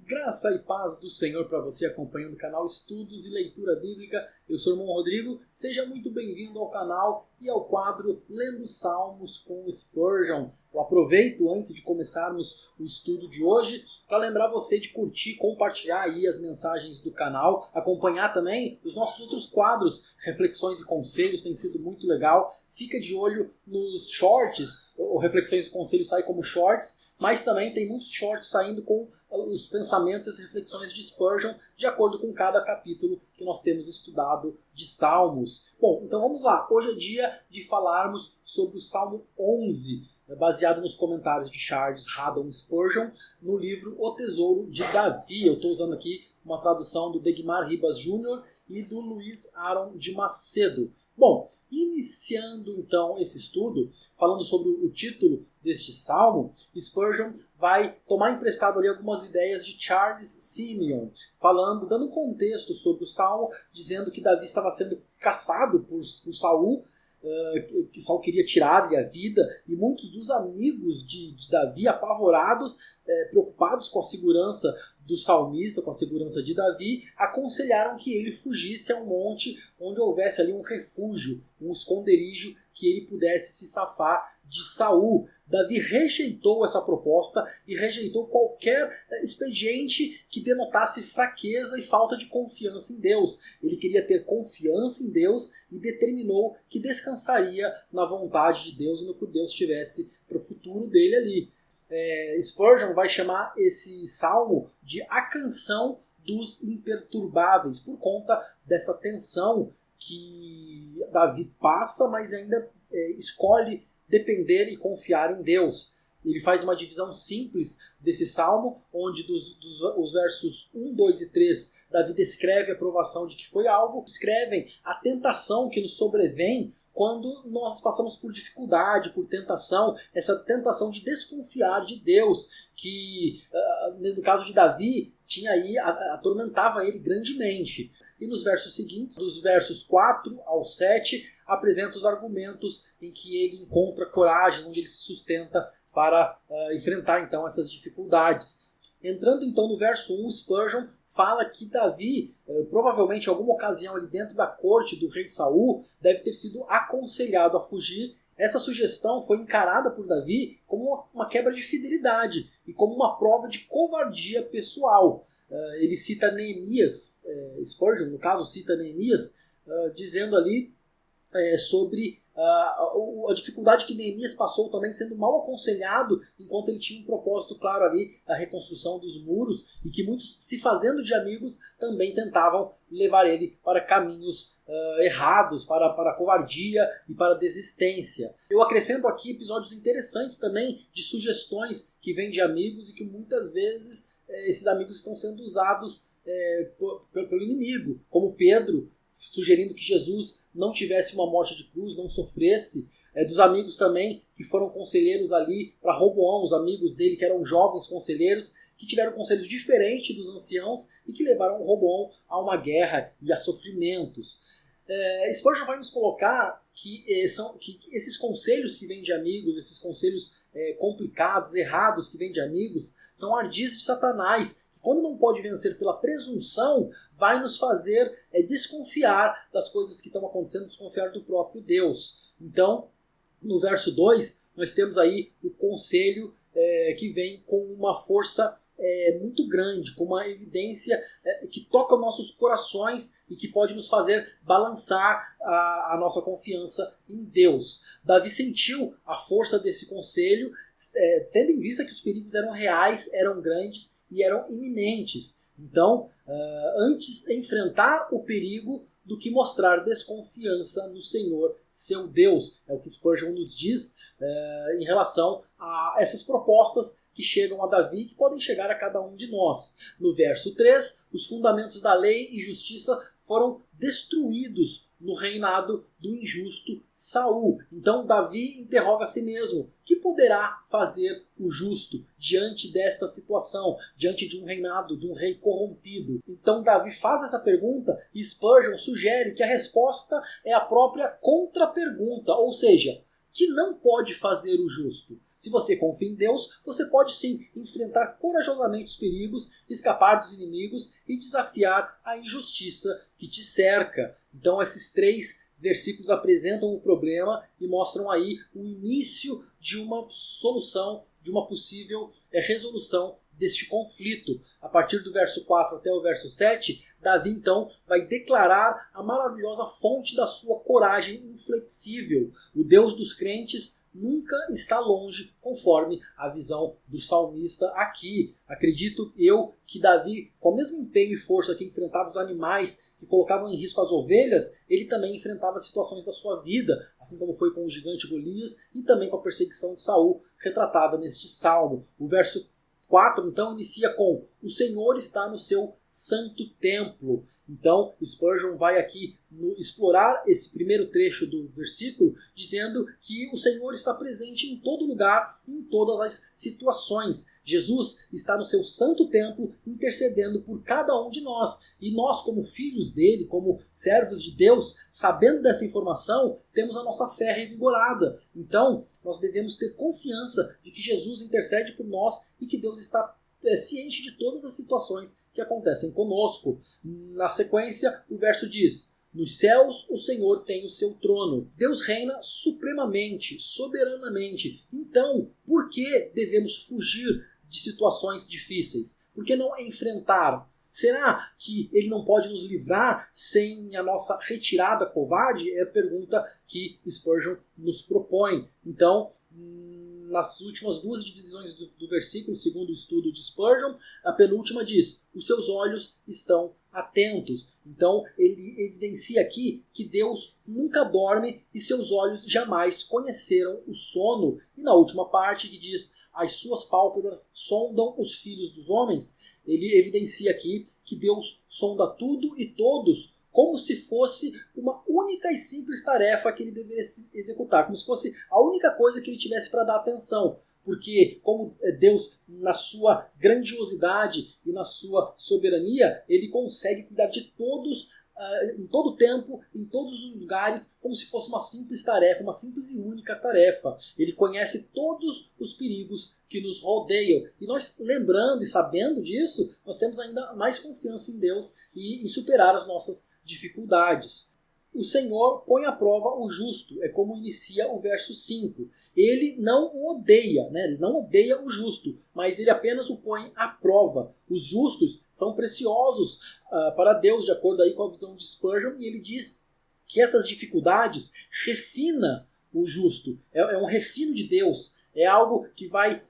Graça e paz do Senhor para você acompanhando o canal Estudos e Leitura Bíblica. Eu sou o irmão Rodrigo, seja muito bem-vindo ao canal e ao quadro Lendo Salmos com Spurgeon. Eu aproveito antes de começarmos o estudo de hoje para lembrar você de curtir, compartilhar aí as mensagens do canal, acompanhar também os nossos outros quadros, Reflexões e Conselhos, tem sido muito legal. Fica de olho nos shorts, o Reflexões e Conselhos sai como shorts, mas também tem muitos shorts saindo com os pensamentos e as reflexões de Spurgeon, de acordo com cada capítulo que nós temos estudado de Salmos. Bom, então vamos lá. Hoje é dia de falarmos sobre o Salmo 11, baseado nos comentários de Charles Haddon Spurgeon, no livro O Tesouro de Davi. Eu estou usando aqui uma tradução do Degmar Ribas Jr. e do Luiz Aaron de Macedo. Bom, iniciando então esse estudo, falando sobre o título deste salmo, Spurgeon vai tomar emprestado ali algumas ideias de Charles Simeon, dando um contexto sobre o salmo, dizendo que Davi estava sendo caçado por Saul, que Saul queria tirar-lhe a vida, e muitos dos amigos de Davi, apavorados, preocupados com a segurança do salmista, com a segurança de Davi, aconselharam que ele fugisse a um monte onde houvesse ali um refúgio, um esconderijo que ele pudesse se safar de Saul. Davi rejeitou essa proposta e rejeitou qualquer expediente que denotasse fraqueza e falta de confiança em Deus. Ele queria ter confiança em Deus e determinou que descansaria na vontade de Deus e no que Deus tivesse para o futuro dele ali. Spurgeon vai chamar esse salmo de a canção dos imperturbáveis, por conta dessa tensão que Davi passa, mas ainda escolhe depender e confiar em Deus. Ele faz uma divisão simples desse salmo, onde os versos 1, 2 e 3, Davi descreve a provação de que foi alvo, descrevem a tentação que nos sobrevém quando nós passamos por dificuldade, por tentação, essa tentação de desconfiar de Deus, que no caso de Davi, atormentava ele grandemente. E nos versos seguintes, dos versos 4 ao 7, apresenta os argumentos em que ele encontra coragem, onde ele se sustenta para enfrentar então essas dificuldades. Entrando então no verso 1, Spurgeon fala que Davi, provavelmente em alguma ocasião ali dentro da corte do rei Saul, deve ter sido aconselhado a fugir. Essa sugestão foi encarada por Davi como uma quebra de fidelidade e como uma prova de covardia pessoal. Ele cita Neemias, Spurgeon no caso cita Neemias, dizendo ali sobre a dificuldade que Neemias passou também sendo mal aconselhado, enquanto ele tinha um propósito claro ali, a reconstrução dos muros, e que muitos, se fazendo de amigos, também tentavam levar ele para caminhos errados, para a covardia e para a desistência. Eu acrescento aqui episódios interessantes também de sugestões que vêm de amigos e que muitas vezes esses amigos estão sendo usados pelo inimigo, como Pedro, sugerindo que Jesus não tivesse uma morte de cruz, não sofresse, dos amigos também que foram conselheiros ali para Roboão, os amigos dele que eram jovens conselheiros, que tiveram conselhos diferentes dos anciãos e que levaram Roboão a uma guerra e a sofrimentos. Spurgeon vai nos colocar que esses conselhos que vêm de amigos, esses conselhos complicados, errados que vêm de amigos, são ardis de Satanás. Quando não pode vencer pela presunção, vai nos fazer desconfiar das coisas que estão acontecendo, desconfiar do próprio Deus. Então, no verso 2, nós temos aí o conselho que vem com uma força muito grande, com uma evidência que toca nossos corações e que pode nos fazer balançar a nossa confiança em Deus. Davi sentiu a força desse conselho, tendo em vista que os perigos eram reais, eram grandes e eram iminentes. Então, antes enfrentar o perigo do que mostrar desconfiança no Senhor, seu Deus. É o que Spurgeon nos diz em relação a essas propostas que chegam a Davi e que podem chegar a cada um de nós. No verso 3, os fundamentos da lei e justiça foram destruídos no reinado do injusto Saul. Então Davi interroga a si mesmo: que poderá fazer o justo diante desta situação, diante de um reinado, de um rei corrompido? Então Davi faz essa pergunta e Spurgeon sugere que a resposta é a própria contrapergunta, ou seja, que não pode fazer o justo. Se você confia em Deus, você pode sim enfrentar corajosamente os perigos, escapar dos inimigos e desafiar a injustiça que te cerca. Então esses 3 versículos apresentam o problema e mostram aí o início de uma solução, de uma possível resolução deste conflito. A partir do verso 4 até o verso 7, Davi então vai declarar a maravilhosa fonte da sua coragem inflexível. O Deus dos crentes nunca está longe, conforme a visão do salmista aqui. Acredito eu que Davi, com o mesmo empenho e força que enfrentava os animais que colocavam em risco as ovelhas, ele também enfrentava situações da sua vida, assim como foi com o gigante Golias e também com a perseguição de Saul, retratada neste salmo. O verso 4, então, inicia com: o Senhor está no seu santo templo. Então, Spurgeon vai aqui explorar esse primeiro trecho do versículo, dizendo que o Senhor está presente em todo lugar, em todas as situações. Jesus está no seu santo templo, intercedendo por cada um de nós. E nós, como filhos dele, como servos de Deus, sabendo dessa informação, temos a nossa fé revigorada. Então, nós devemos ter confiança de que Jesus intercede por nós e que Deus está ciente de todas as situações que acontecem conosco. Na sequência, o verso diz: nos céus o Senhor tem o seu trono. Deus reina supremamente, soberanamente. Então, por que devemos fugir de situações difíceis? Por que não enfrentar? Será que ele não pode nos livrar sem a nossa retirada covarde? É a pergunta que Spurgeon nos propõe. Então, nas últimas 2 divisões do versículo, segundo o estudo de Spurgeon, a penúltima diz: os seus olhos estão atentos. Então ele evidencia aqui que Deus nunca dorme e seus olhos jamais conheceram o sono. E na última parte, que diz: as suas pálpebras sondam os filhos dos homens, ele evidencia aqui que Deus sonda tudo e todos, como se fosse uma única e simples tarefa que ele devesse executar, como se fosse a única coisa que ele tivesse para dar atenção. Porque como Deus, na sua grandiosidade e na sua soberania, ele consegue cuidar de todos, em todo o tempo, em todos os lugares, como se fosse uma simples tarefa, uma simples e única tarefa. Ele conhece todos os perigos que nos rodeiam. E nós, lembrando e sabendo disso, nós temos ainda mais confiança em Deus e em superar as nossas dificuldades. O Senhor põe à prova o justo, é como inicia o verso 5. Ele não o odeia, né? Ele não odeia o justo, mas ele apenas o põe à prova. Os justos são preciosos para Deus, de acordo aí com a visão de Spurgeon, e ele diz que essas dificuldades refina o justo. É um refino de Deus. É algo que vai,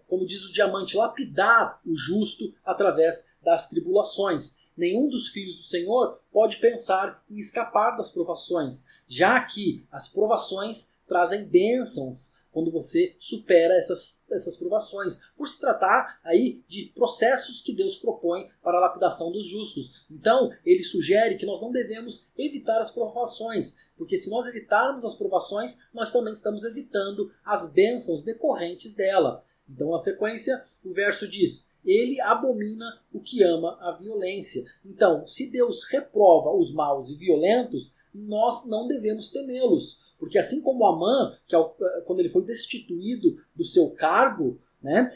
como diz o diamante, lapidar o justo através das tribulações. Nenhum dos filhos do Senhor pode pensar em escapar das provações, já que as provações trazem bênçãos quando você supera essas provações, por se tratar aí de processos que Deus propõe para a lapidação dos justos. Então, ele sugere que nós não devemos evitar as provações, porque se nós evitarmos as provações, nós também estamos evitando as bênçãos decorrentes dela. Então, na sequência, o verso diz: ele abomina o que ama a violência. Então, se Deus reprova os maus e violentos, nós não devemos temê-los. Porque assim como Amã, quando ele foi destituído do seu cargo, né,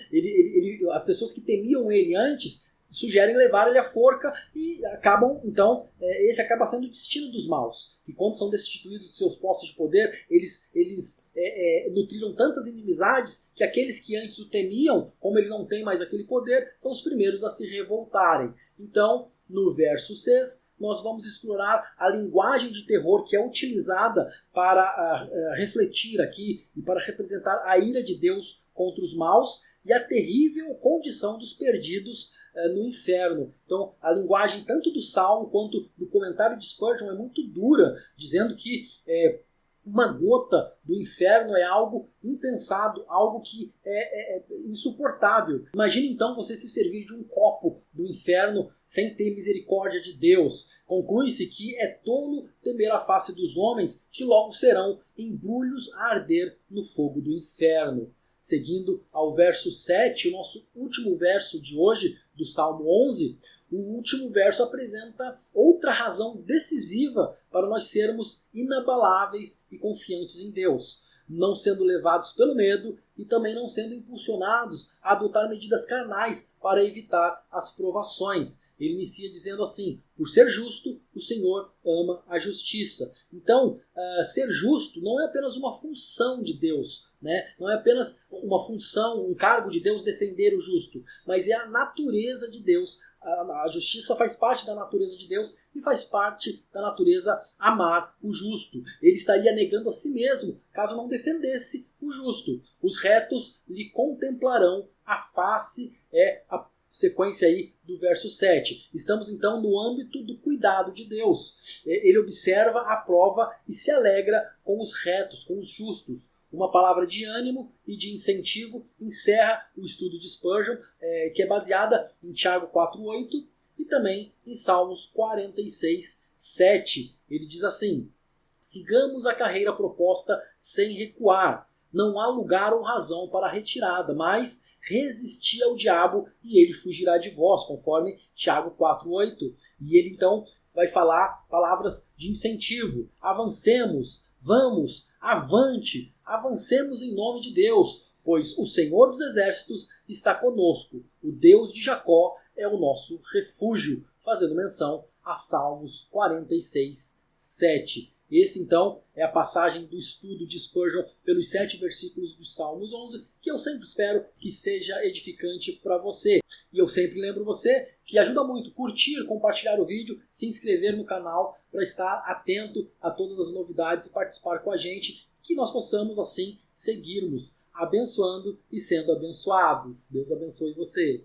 as pessoas que temiam ele antes sugerem levar ele à forca e acabam, então, esse acaba sendo o destino dos maus, que quando são destituídos de seus postos de poder, eles nutriram tantas inimizades que aqueles que antes o temiam, como ele não tem mais aquele poder, são os primeiros a se revoltarem. Então, no verso 6, nós vamos explorar a linguagem de terror que é utilizada para refletir aqui e para representar a ira de Deus contra os maus e a terrível condição dos perdidos no inferno. Então, a linguagem tanto do Salmo quanto do comentário de Spurgeon é muito dura, dizendo que uma gota do inferno é algo impensado, algo que é insuportável. Imagine então você se servir de um copo do inferno sem ter misericórdia de Deus. Conclui-se que é tolo temer a face dos homens, que logo serão embrulhos a arder no fogo do inferno. Seguindo ao verso 7, o nosso último verso de hoje, do Salmo 11, o último verso apresenta outra razão decisiva para nós sermos inabaláveis e confiantes em Deus. não sendo levados pelo medo e também não sendo impulsionados a adotar medidas carnais para evitar as provações. Ele inicia dizendo assim: por ser justo, o Senhor ama a justiça. Então, ser justo não é apenas uma função de Deus, né? Não é apenas uma função, um cargo de Deus defender o justo, mas é a natureza de Deus. A justiça faz parte da natureza de Deus e faz parte da natureza amar o justo. Ele estaria negando a si mesmo caso não defendesse o justo. Os retos lhe contemplarão a face, é a sequência aí do verso 7. Estamos então no âmbito do cuidado de Deus. Ele observa, aprova e se alegra com os retos, com os justos. Uma palavra de ânimo e de incentivo encerra o estudo de Spurgeon, que é baseada em Tiago 4,8 e também em Salmos 46, 7. Ele diz assim: sigamos a carreira proposta sem recuar. Não há lugar ou razão para a retirada, mas resisti ao diabo e ele fugirá de vós, conforme Tiago 4,8. E ele então vai falar palavras de incentivo. Avancemos, vamos, avante, avancemos em nome de Deus, pois o Senhor dos Exércitos está conosco. O Deus de Jacó é o nosso refúgio, fazendo menção a Salmos 46, 7. Esse, então, é a passagem do estudo de Spurgeon pelos 7 versículos dos Salmos 11, que eu sempre espero que seja edificante para você. E eu sempre lembro você que ajuda muito curtir, compartilhar o vídeo, se inscrever no canal para estar atento a todas as novidades e participar com a gente, que nós possamos, assim, seguirmos abençoando e sendo abençoados. Deus abençoe você.